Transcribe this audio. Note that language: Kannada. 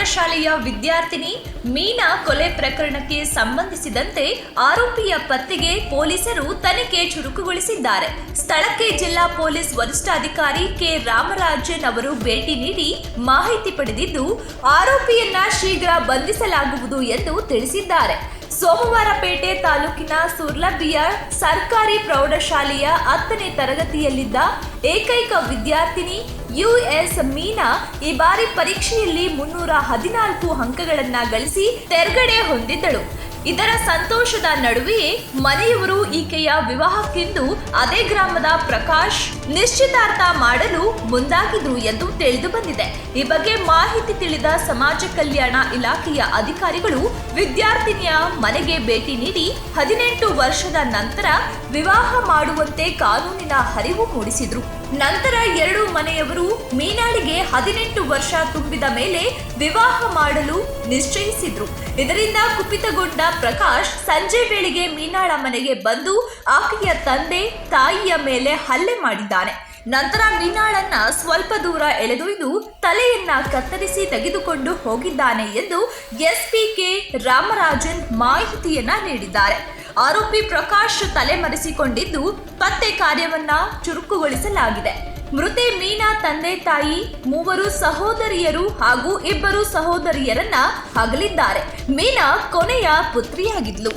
ಪ್ರೌಢಶಾಲೆಯ ವಿದ್ಯಾರ್ಥಿನಿ ಮೀನಾ ಕೊಲೆ ಪ್ರಕರಣಕ್ಕೆ ಸಂಬಂಧಿಸಿದಂತೆ ಆರೋಪಿಯ ಪತ್ತೆಗೆ ಪೊಲೀಸರು ತನಿಖೆ ಚುರುಕುಗೊಳಿಸಿದ್ದಾರೆ. ಸ್ಥಳಕ್ಕೆ ಜಿಲ್ಲಾ ಪೊಲೀಸ್ ವರಿಷ್ಠಾಧಿಕಾರಿ ಕೆ ರಾಮರಾಜನ್ ಅವರು ಭೇಟಿ ನೀಡಿ ಮಾಹಿತಿ ಪಡೆದಿದ್ದು, ಆರೋಪಿಯನ್ನ ಶೀಘ್ರ ಬಂಧಿಸಲಾಗುವುದು ಎಂದು ತಿಳಿಸಿದ್ದಾರೆ. ಸೋಮವಾರಪೇಟೆ ತಾಲೂಕಿನ ಸುರ್ಲಬಿಯ ಸರ್ಕಾರಿ ಪ್ರೌಢಶಾಲೆಯ 10ನೇ ತರಗತಿಯಲ್ಲಿದ್ದ ಏಕೈಕ ವಿದ್ಯಾರ್ಥಿನಿ ಯುಎಸ್ ಮೀನಾ ಈ ಬಾರಿ ಪರೀಕ್ಷೆಯಲ್ಲಿ 314 ಅಂಕಗಳನ್ನು ಗಳಿಸಿ ತೇರ್ಗಡೆ ಹೊಂದಿದ್ದಳು. ಇದರ ಸಂತೋಷದ ನಡುವೆಯೇ ಮನೆಯವರು ಈಕೆಯ ವಿವಾಹಕ್ಕೆಂದು ಅದೇ ಗ್ರಾಮದ ಪ್ರಕಾಶ್ ನಿಶ್ಚಿತಾರ್ಥ ಮಾಡಲು ಮುಂದಾಗಿದ್ರು ಎಂದು ತಿಳಿದು ಬಂದಿದೆ. ಈ ಬಗ್ಗೆ ಮಾಹಿತಿ ತಿಳಿದ ಸಮಾಜ ಕಲ್ಯಾಣ ಇಲಾಖೆಯ ಅಧಿಕಾರಿಗಳು ವಿದ್ಯಾರ್ಥಿನಿಯ ಮನೆಗೆ ಭೇಟಿ ನೀಡಿ 18 ವರ್ಷದ ನಂತರ ವಿವಾಹ ಮಾಡುವಂತೆ ಕಾನೂನಿನ ಅರಿವು ಮೂಡಿಸಿದ್ರು. ನಂತರ ಎರಡು ಮನೆಯವರು ಮೀನಾಳಿಗೆ 18 ವರ್ಷ ತುಂಬಿದ ಮೇಲೆ ವಿವಾಹ ಮಾಡಲು ನಿಶ್ಚಯಿಸಿದ್ರು. ಇದರಿಂದ ಕುಪಿತಗೊಂಡ ಪ್ರಕಾಶ್ ಸಂಜೆ ವೇಳೆಗೆ ಮೀನಾಳ ಮನೆಗೆ ಬಂದು ಆಕೆಯ ತಂದೆ ತಾಯಿಯ ಮೇಲೆ ಹಲ್ಲೆ ಮಾಡಿದ್ದಾನೆ. ನಂತರ ಮೀನಾಳನ್ನ ಸ್ವಲ್ಪ ದೂರ ಎಳೆದೊಯ್ದು ತಲೆಯನ್ನ ಕತ್ತರಿಸಿ ತೆಗೆದುಕೊಂಡು ಹೋಗಿದ್ದಾನೆ ಎಂದು ಎಸ್ಪಿ ಕೆ ರಾಮರಾಜನ್ ಮಾಹಿತಿಯನ್ನ ನೀಡಿದ್ದಾರೆ. ಆರೋಪಿ ಪ್ರಕಾಶ್ ತಲೆಮರೆಸಿಕೊಂಡಿದ್ದು ಪತ್ತೆ ಕಾರ್ಯವನ್ನ ಚುರುಕುಗೊಳಿಸಲಾಗಿದೆ. ಮೃತೆ ಮೀನಾ ತಂದೆ ತಾಯಿ 3 ಸಹೋದರಿಯರು ಹಾಗೂ 2 ಸಹೋದರಿಯರನ್ನ ಅಗಲಿದ್ದಾರೆ. ಮೀನಾ ಕೊನೆಯ ಪುತ್ರಿಯಾಗಿದ್ಲು.